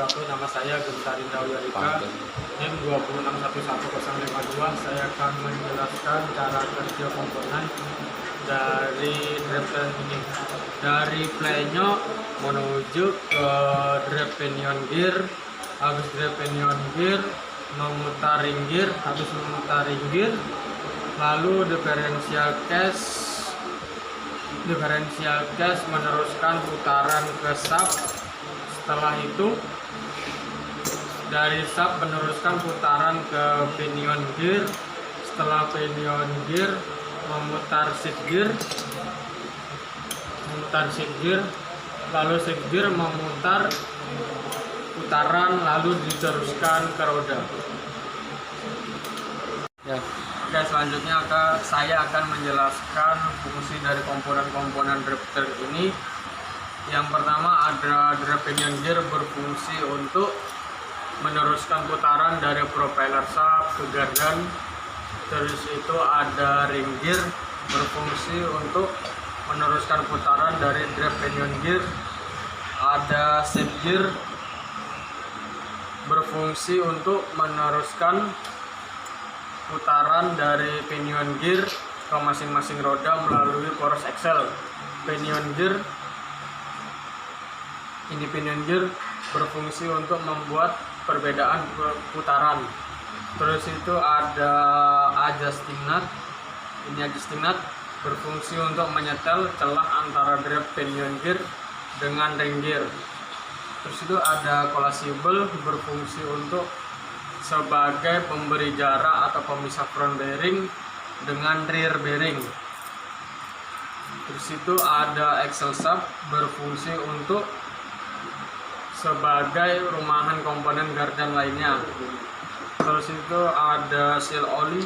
wabarakatuh. Nama saya Gentar Indra Wiyarika, NIM 2611052. Saya akan menjelaskan cara kerja komponen dari drive ini. Dari playnya menuju ke drive pinion gear, habis drive pinion gear memutar ring gear, habis memutar ring gear, lalu differential case meneruskan putaran ke sub. Setelah itu dari sub meneruskan putaran ke pinion gear. Setelah pinion gear memutar shift gear, lalu shift gear memutar putaran, lalu diteruskan ke roda. Oke, selanjutnya saya akan menjelaskan fungsi dari komponen-komponen drifter ini. Yang pertama ada drive pinion gear, berfungsi untuk meneruskan putaran dari propeller shaft ke gardan. Terus itu ada ring gear, berfungsi untuk meneruskan putaran dari drive pinion gear. Ada shift gear, berfungsi untuk meneruskan putaran dari pinion gear ke masing-masing roda melalui poros axle. Pinion gear berfungsi untuk membuat perbedaan putaran. Terus itu ada adjusting nut. Ini adjusting nut berfungsi untuk menyetel celah antara drive pinion gear dengan ring gear. Terus itu ada collapsible, berfungsi untuk sebagai pemberi jarak atau pemisah front bearing dengan rear bearing. Terus itu ada axle sub, berfungsi untuk sebagai rumahan komponen gardan lainnya. Terus itu ada seal oli.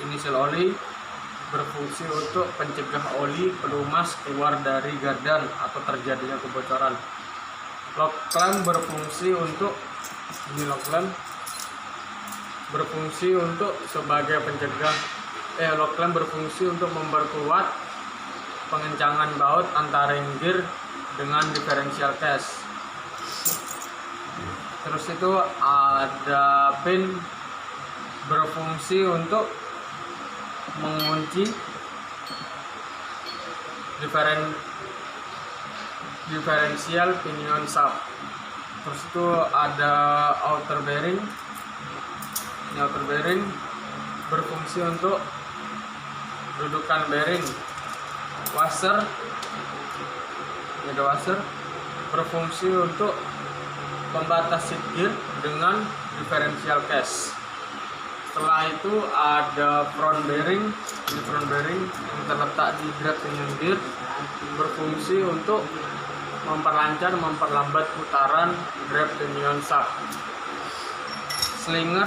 Ini seal oli berfungsi untuk pencegah oli pelumas keluar dari gardan atau terjadinya kebocoran. Lock clamp berfungsi untuk sebagai pencegah. Lock clamp berfungsi untuk memperkuat pengencangan baut antara ring gear dengan differential case. Terus itu ada pin, berfungsi untuk mengunci differential pinion shaft. Terus itu ada outer bearing. Ini outer bearing berfungsi untuk dudukan bearing. Washer, ini ada washer, berfungsi untuk pembatas shift gear dengan differential case. Setelah itu ada front bearing. Ini front bearing yang terletak di drive pinion gear, berfungsi untuk memperlambat putaran drive pinion shaft. Slinger,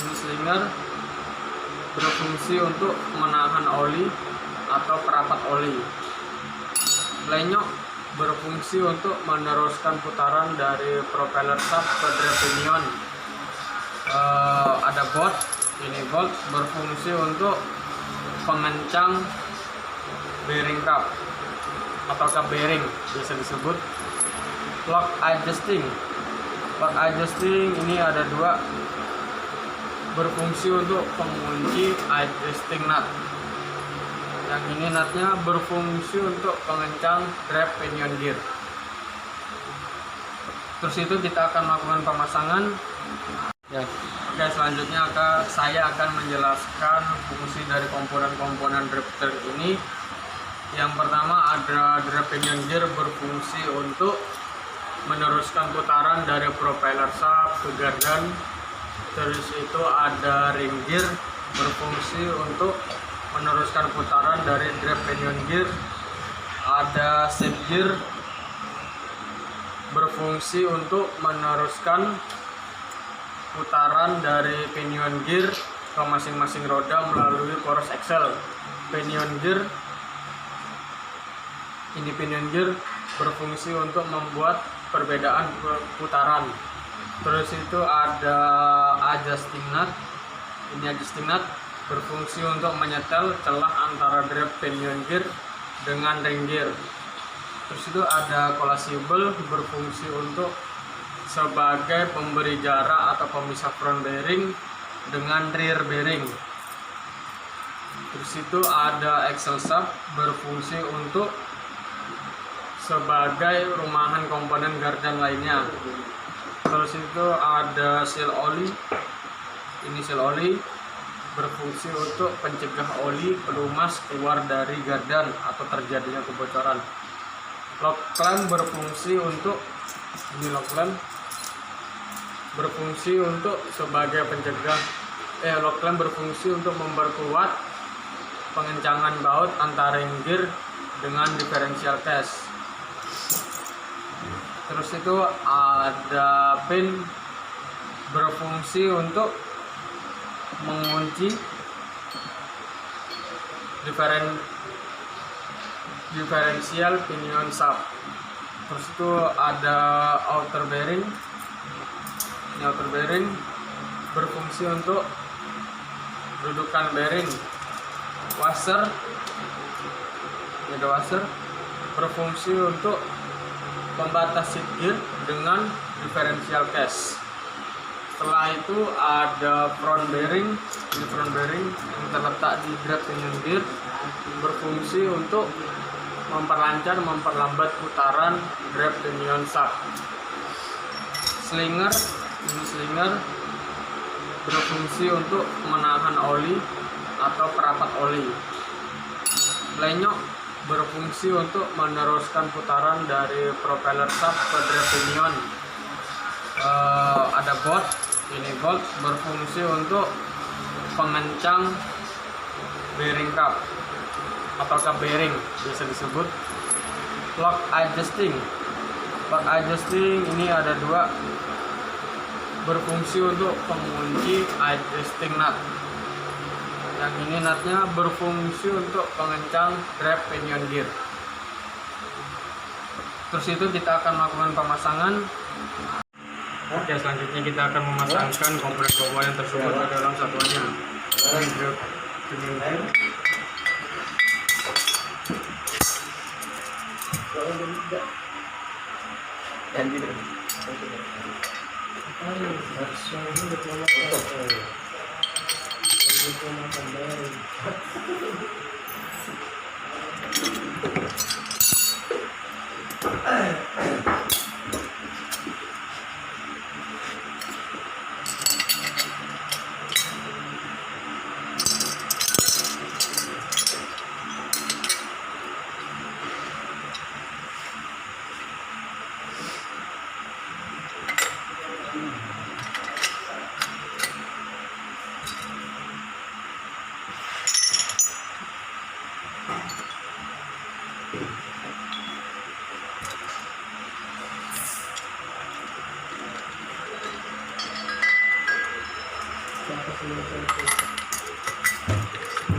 ini slinger berfungsi untuk menahan oli atau perapat oli. Lenyok berfungsi untuk meneruskan putaran dari propeller shaft ke drive pinion. Ada bolt, ini bolt berfungsi untuk pengencang bearing cup atau cup bearing bisa disebut. Lock adjusting ini ada dua, berfungsi untuk pengunci adjusting nut. Yang ini nutnya berfungsi untuk pengencang drive pinion gear. Terus itu kita akan melakukan pemasangan. Oke, selanjutnya saya akan menjelaskan fungsi dari komponen-komponen drifter ini. Yang pertama ada drive pinion gear, berfungsi untuk meneruskan putaran dari propeller shaft ke gardan. Terus itu ada ring gear, berfungsi untuk meneruskan putaran dari drive pinion gear. Ada shift gear, berfungsi untuk meneruskan putaran dari pinion gear ke masing-masing roda melalui poros axle. Pinion gear berfungsi untuk membuat perbedaan putaran. Terus itu ada adjusting nut. Ini adjusting nut berfungsi untuk menyetel celah antara drive pinion gear dengan ring gear. Terus itu ada collapsible, berfungsi untuk sebagai pemberi jarak atau pemisah front bearing dengan rear bearing. Terus itu ada axle shaft berfungsi untuk sebagai rumahan komponen gardan lainnya. Terus itu ada seal oli. Ini seal oli berfungsi untuk pencegah oli pelumas keluar dari gardan atau terjadinya kebocoran. Lock clamp berfungsi untuk berfungsi untuk sebagai pencegah lock clamp berfungsi untuk memperkuat pengencangan baut antara ring gear dengan differential case. Terus itu ada pin berfungsi untuk mengunci differential pinion shaft. Terus itu ada outer bearing. Ini outer bearing berfungsi untuk dudukan bearing. Washer, ini ada washer berfungsi untuk pembatas seat gear dengan differential case. Setelah itu ada front bearing. Ini front bearing yang terletak di grab pinion gear berfungsi untuk memperlambat putaran grab pinion shaft. Slinger, ini slinger berfungsi untuk menahan oli atau perapat oli. Lenyok berfungsi untuk meneruskan putaran dari propeller shaft ke grab pinion. Ada bolt, ini bolt berfungsi untuk pengencang bearing cup atau cup bearing bisa disebut. Lock adjusting ini ada dua, berfungsi untuk pengunci adjusting nut. Yang ini nutnya berfungsi untuk pengencang grab pinion gear. Terus itu kita akan melakukan pemasangan. Oke, selanjutnya kita akan memasangkan komponen-komponen tersebut ke dalam satuannya. Ini grab pinion gear.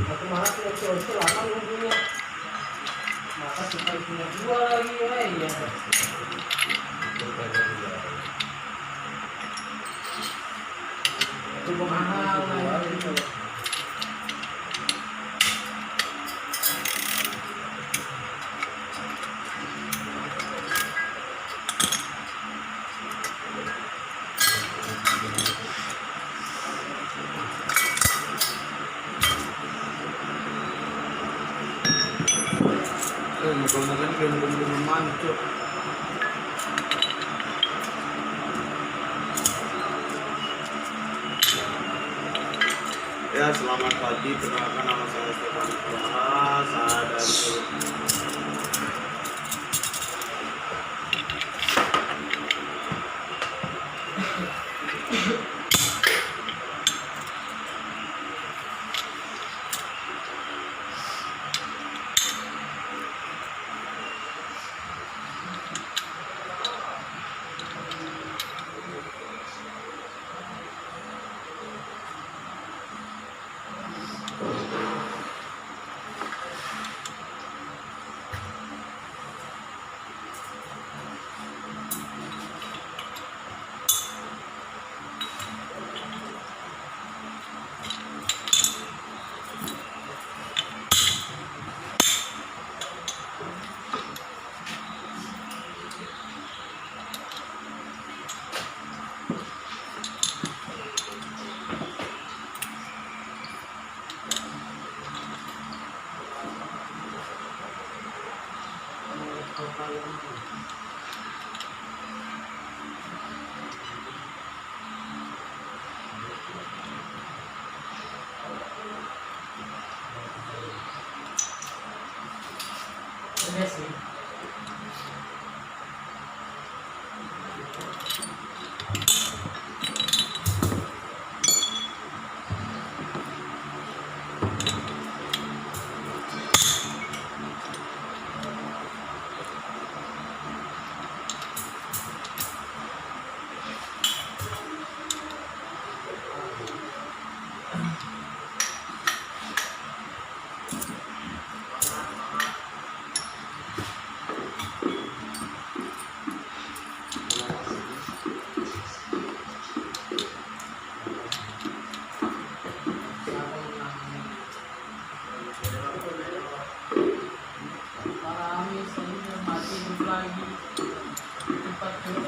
Aku malah tidak lama nunggunya. Maka supaya punya dua lagi ya. Itu mahal. Mudah-mudahan belum mancuk. Ya, selamat pagi. Perkenalkan nama saya Stefan Praha. Saya dari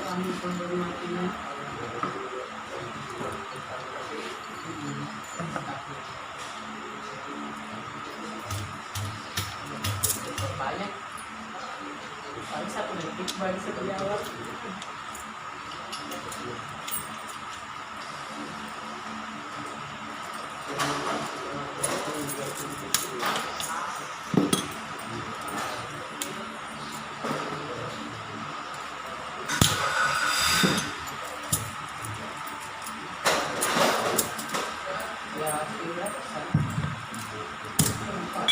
ambil pemberi matinya. Banyak. Paling 1 detik bagi satu jawab. Ya, sudah. Empat.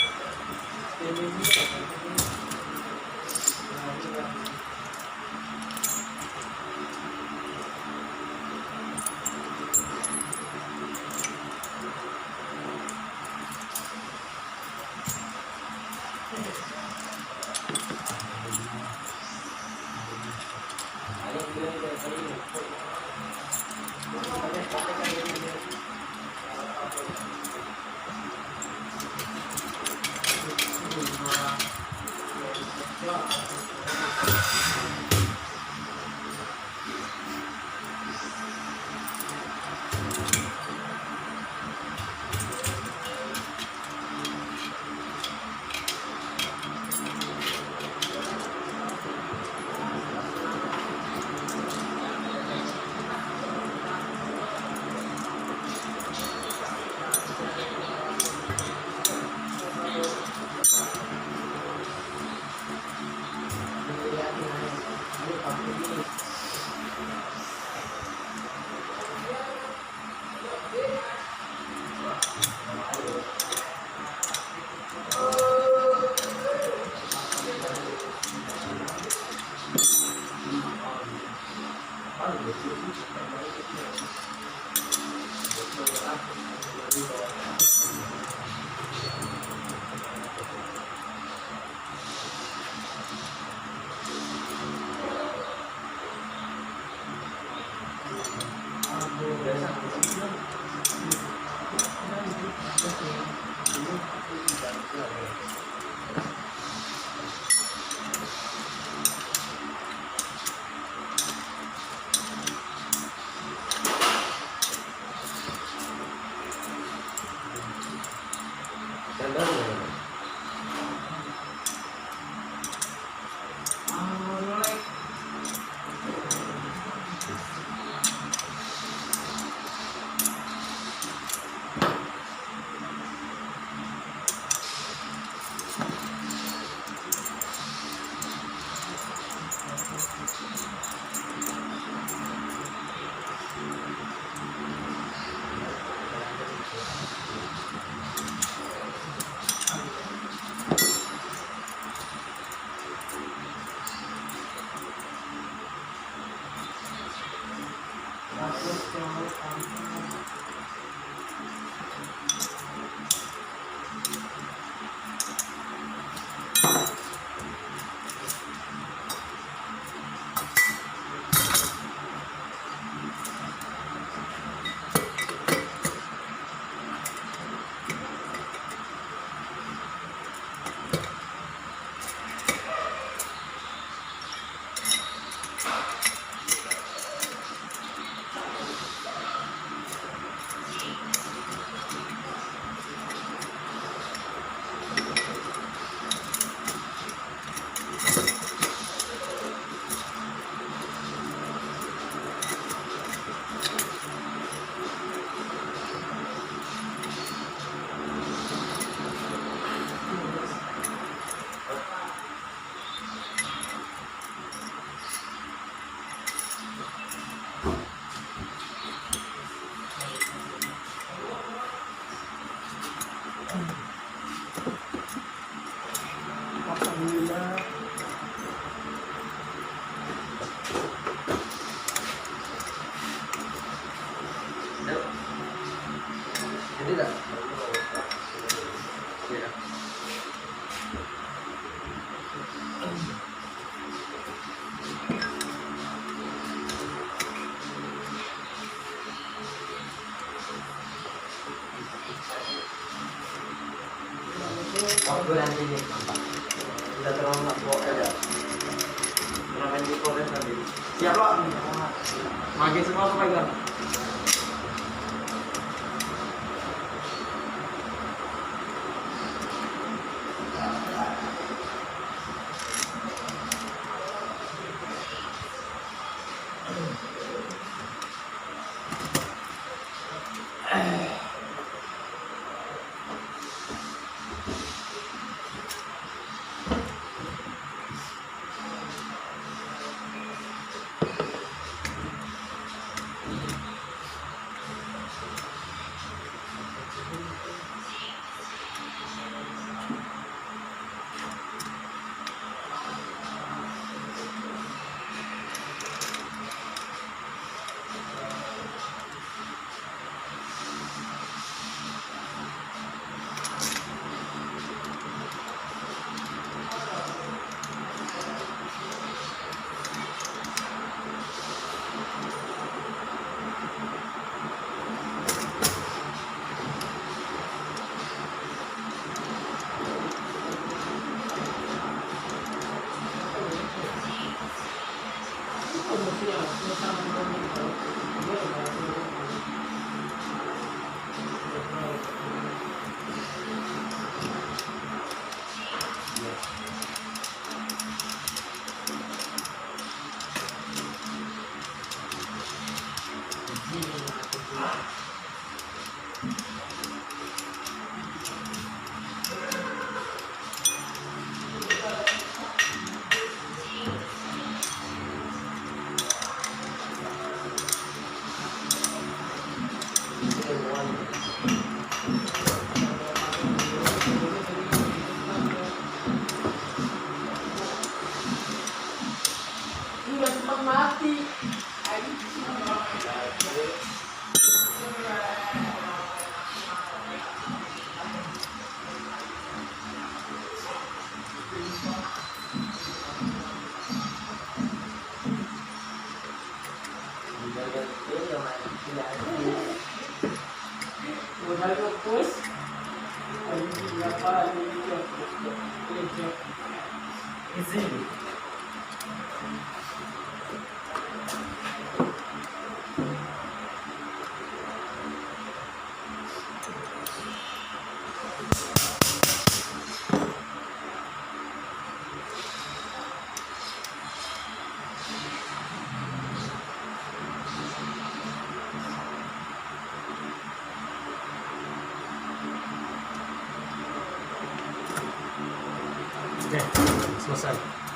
Tidak. Ya. Waktu nanti nih, udah terlalu nggak bawa ya. Kenapa diproses tadi. Siap Pak? Makin semua pegang. Udah cepat mati. Udah fokus. Easy. Oke, selesai.